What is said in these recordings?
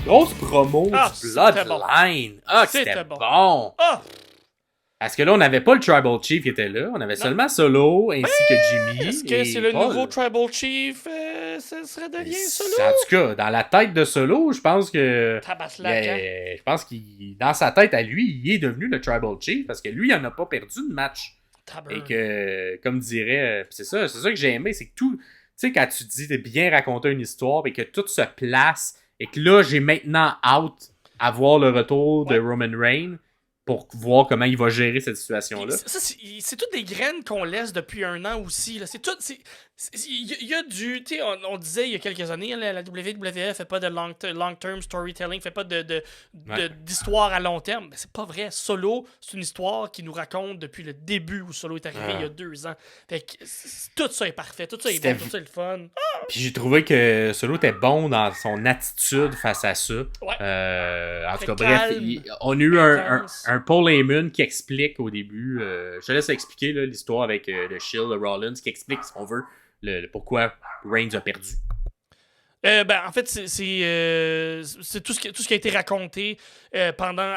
Grosse promo du c'était Bloodline. bon. C'était bon. Ah! Parce que là, on n'avait pas le Tribal Chief qui était là. On avait seulement Solo ainsi que Jimmy. Est-ce que et c'est le Paul. nouveau Tribal Chief? Ça serait de lien Solo? En tout cas, dans la tête de Solo, je pense que... Je pense qu'il, dans sa tête à lui, il est devenu le Tribal Chief parce que lui, il n'en a pas perdu de match. Et que, comme dirait... c'est ça que j'ai aimé, c'est que tout... Tu sais, quand tu dis de bien raconter une histoire et que tout se place et que là, j'ai maintenant hâte à voir le retour de Roman Reigns pour voir comment il va gérer cette situation-là. C'est toutes des graines qu'on laisse depuis un an aussi. C'est tout. Il y a du. Tu sais, on disait il y a quelques années, la WWE fait pas de long-term storytelling, fait pas d'histoire à long terme. Mais c'est pas vrai. Solo, c'est une histoire qui nous raconte depuis le début où Solo est arrivé il y a 2 ans. Fait que tout ça est parfait, tout ça est bon, tout ça est le fun. Puis j'ai trouvé que Solo était bon dans son attitude face à ça. En tout cas, bref, on a eu un Paul Heyman qui explique au début. Je te laisse expliquer là, l'histoire avec le Shield, le Rollins, qui explique, si on veut, pourquoi Reigns a perdu. En fait, c'est tout ce qui a été raconté pendant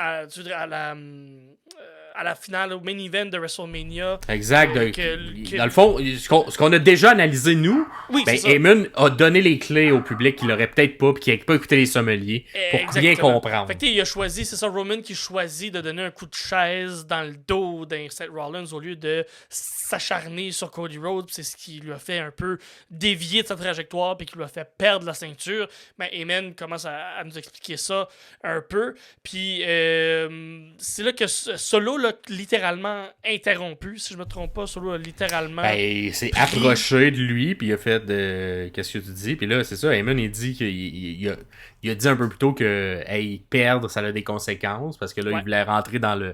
à la finale, au main event de WrestleMania. Exact. Dans le fond, ce qu'on a déjà analysé, nous, Heyman a donné les clés au public qu'il aurait peut-être pas, puis qui n'avait pas écouté les sommeliers, pour bien comprendre. Fait que il a choisi, c'est ça, Roman qui choisit de donner un coup de chaise dans le dos d'un Seth Rollins au lieu de s'acharner sur Cody Rhodes. C'est ce qui lui a fait un peu dévier de sa trajectoire, puis qui lui a fait perdre la ceinture. Mais Heyman commence à nous expliquer ça un peu. Puis c'est là que Solo l'a littéralement interrompu, si je me trompe pas. Solo a littéralement... il s'est approché de lui, puis il a fait qu'est-ce que tu dis? Puis là, c'est ça, Heyman, il dit qu'il a dit un peu plus tôt que perdre, ça a des conséquences, parce que là, il voulait rentrer dans le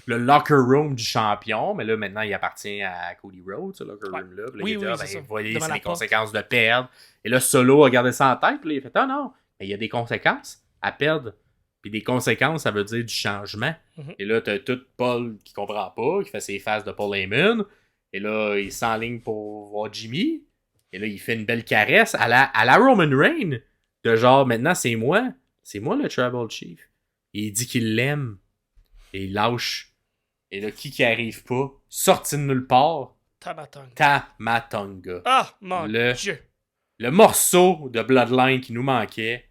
locker room du champion, mais là, maintenant, il appartient à Cody Rhodes, ce locker room-là. Puis là, vous voyez, c'est les conséquences de perdre. Et là, Solo a gardé ça en tête, puis là, il a fait, non, mais il y a des conséquences à perdre. Puis des conséquences, ça veut dire du changement. Et là, t'as tout Paul qui comprend pas, qui fait ses faces de Paul Heyman. Et là, il s'enligne pour voir Jimmy. Et là, il fait une belle caresse à la Roman Reigns. De genre, maintenant, c'est moi le Tribal Chief. Et il dit qu'il l'aime. Et il lâche. Et là, qui arrive pas, sorti de nulle part, Tamatonga. Ah, mon Dieu. Le morceau de Bloodline qui nous manquait,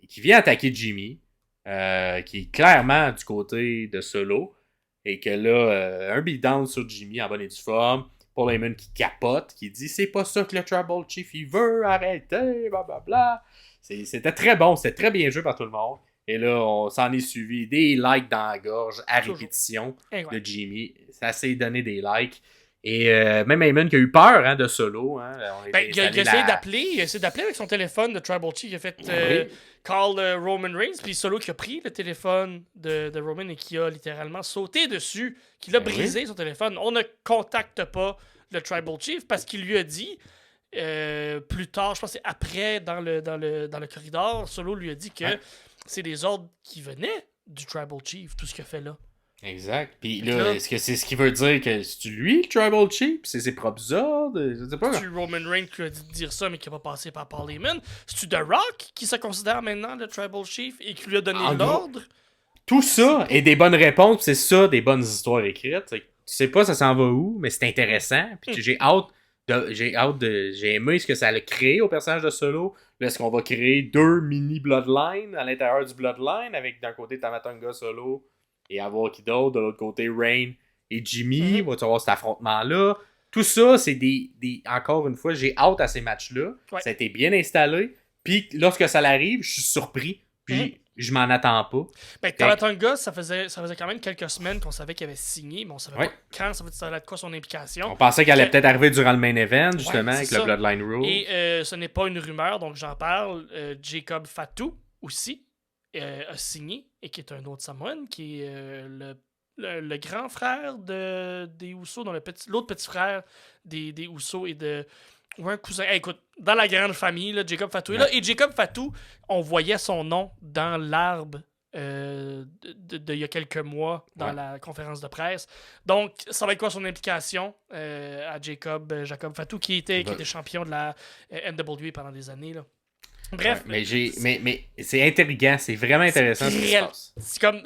et qui vient attaquer Jimmy. Qui est clairement du côté de Solo, et que là, un beatdown sur Jimmy en bonne et due forme, Paul Heyman qui capote, qui dit c'est pas ça que le Tribal Chief il veut, arrêtez, blablabla. C'était très bon, c'était très bien joué par tout le monde. Et là, on s'en est suivi des likes dans la gorge à répétition de Jimmy. Ça s'est donné des likes. Et même Heyman qui a eu peur de Solo. Il a essayé d'appeler avec son téléphone de Tribal Chief. Il a fait call Roman Reigns. Puis Solo qui a pris le téléphone de Roman et qui a littéralement sauté dessus, qui l'a brisé son téléphone. On ne contacte pas le Tribal Chief parce qu'il lui a dit plus tard, je pense que c'est après dans le corridor, Solo lui a dit que c'est des ordres qui venaient du Tribal Chief, tout ce qu'il a fait là. Exact. Puis là, est-ce que c'est ce qui veut dire que c'est lui le Tribal Chief? C'est ses propres ordres? Je sais pas. C'est Roman Reigns qui a dit de dire ça, mais qui n'a pas passé par Paul Heyman. C'est-tu The Rock qui se considère maintenant le Tribal Chief et qui lui a donné l'ordre? Tout ça est des bonnes réponses, c'est ça, des bonnes histoires écrites. Tu sais pas ça s'en va où, mais c'est intéressant. Puis j'ai aimé ce que ça a créé au personnage de Solo. Là, est-ce qu'on va créer 2 mini Bloodlines à l'intérieur du Bloodline, avec d'un côté Tamatonga Solo et avoir qui d'autre, de l'autre côté Reigns et Jimmy, va-tu avoir cet affrontement-là? Tout ça, c'est encore une fois, j'ai hâte à ces matchs-là. Ça a été bien installé. Puis lorsque ça l'arrive, je suis surpris. Puis je m'en attends pas. Tamatonga, ça faisait quand même quelques semaines qu'on savait qu'il avait signé, mais on savait pas quand ça allait être quoi son implication. On pensait qu'elle allait peut-être arriver durant le main event, justement, avec le Bloodline Rule. Et ce n'est pas une rumeur, donc j'en parle. Jacob Fatu aussi a signé, et qui est un autre Samoan, qui est le grand frère des Usos, l'autre petit frère des Usos et de... ou un cousin. Écoute, dans la grande famille, là, Jacob Fatu est là. Et Jacob Fatu, on voyait son nom dans l'arbre il y a quelques mois dans la conférence de presse. Donc, ça va être quoi son implication à Jacob Fatu, qui était champion de la NWA pendant des années, là. Bref. Mais c'est intriguant, c'est vraiment intéressant ce qui se passe. C'est comme.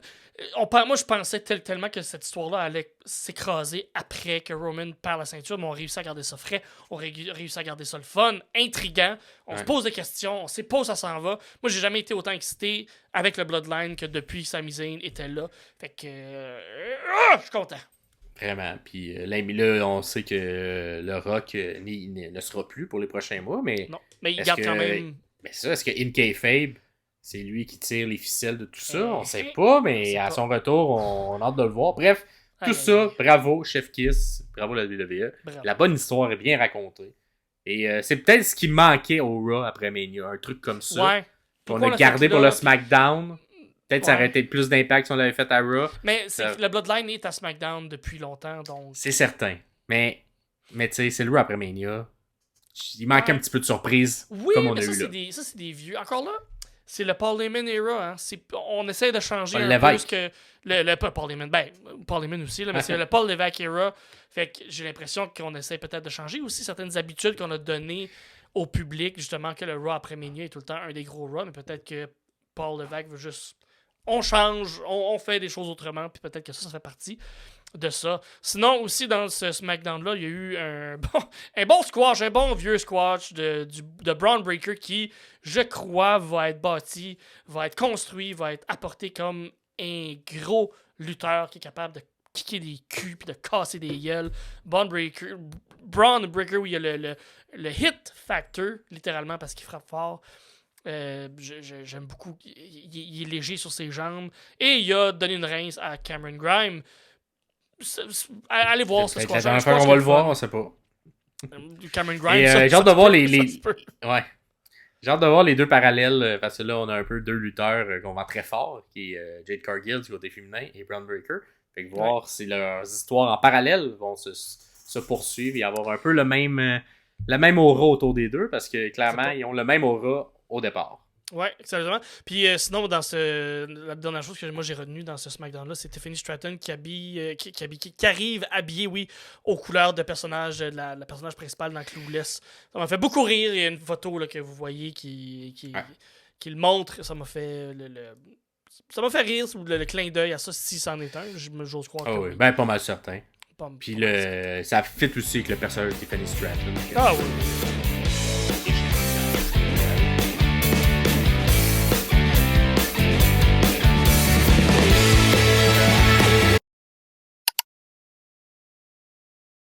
Moi, je pensais tellement que cette histoire-là allait s'écraser après que Roman perd la ceinture, mais on réussit à garder ça frais, on réussit à garder ça le fun, intriguant, on se pose des questions, on sait pas où ça s'en va. Moi, j'ai jamais été autant excité avec le Bloodline que depuis que Sami Zayn était là. Fait que... je suis content. Vraiment. Puis là, on sait que le Rock ne sera plus pour les prochains mois, mais... Non, mais il garde quand même... Mais ça, est-ce que In Kayfabe, c'est lui qui tire les ficelles de tout ça? On sait pas, mais à son retour, on a hâte de le voir. Bref, tout ça, bravo, Chef Kiss, bravo la WWE. Bravo. La bonne histoire est bien racontée. Et c'est peut-être ce qui manquait au Raw après Mania, un truc comme ça. Ouais. Qu'on a gardé pour le SmackDown. Peut-être ça aurait été plus d'impact si on l'avait fait à Raw. Mais le Bloodline est à SmackDown depuis longtemps, donc... C'est certain. Mais tu sais, c'est le Raw après Mania. Il manque un petit peu de surprise, comme on a eu là. Ça, c'est des vieux... Encore là, c'est le Paul Heyman era. Hein. On essaie de changer Paul un peu Levesque. ce que... Pas Paul Heyman. Ben, Paul Heyman aussi, là, mais c'est le Paul Levesque era. Fait que j'ai l'impression qu'on essaie peut-être de changer aussi certaines habitudes qu'on a données au public, justement, que le Raw après Mania est tout le temps un des gros Raw, mais peut-être que Paul Levesque veut juste... On change, on fait des choses autrement, puis peut-être que ça fait partie de ça. Sinon, aussi, dans ce SmackDown-là, il y a eu un bon squash, un bon vieux squash de Braun Breaker qui, je crois, va être bâti, va être construit, va être apporté comme un gros lutteur qui est capable de kicker des culs puis de casser des gueules. Braun Breaker, où il y a le hit factor, littéralement, parce qu'il frappe fort. J'aime beaucoup. Il est léger sur ses jambes. Et il a donné une rince à Cameron Grimes. Allez voir ce squash. La dernière fois qu'on va le voir, on sait pas. Cameron Grimes. J'ai hâte de voir Ouais. J'ai hâte de voir les deux parallèles, parce que là, on a un peu deux lutteurs qu'on vend très fort, qui est Jade Cargill du côté féminin et Braun Breaker. Fait que voir si leurs histoires en parallèle vont se poursuivre et avoir un peu la même aura autour des deux, parce que clairement, ils ont le même aura au départ. Ouais, exactement. Puis sinon, la dernière chose que moi j'ai retenue dans ce SmackDown-là, c'est Tiffany Stratton qui arrive habillée, oui, aux couleurs de personnage, la personnage principale dans Clueless. Ça m'a fait beaucoup rire. Il y a une photo là, que vous voyez qui le montre. Ça m'a fait ça m'a fait rire, le clin d'œil à ça, si c'en est un. J'ose croire que oui. Ben, pas mal certain. Puis ça fit aussi avec le personnage de Tiffany Stratton. Ah oui.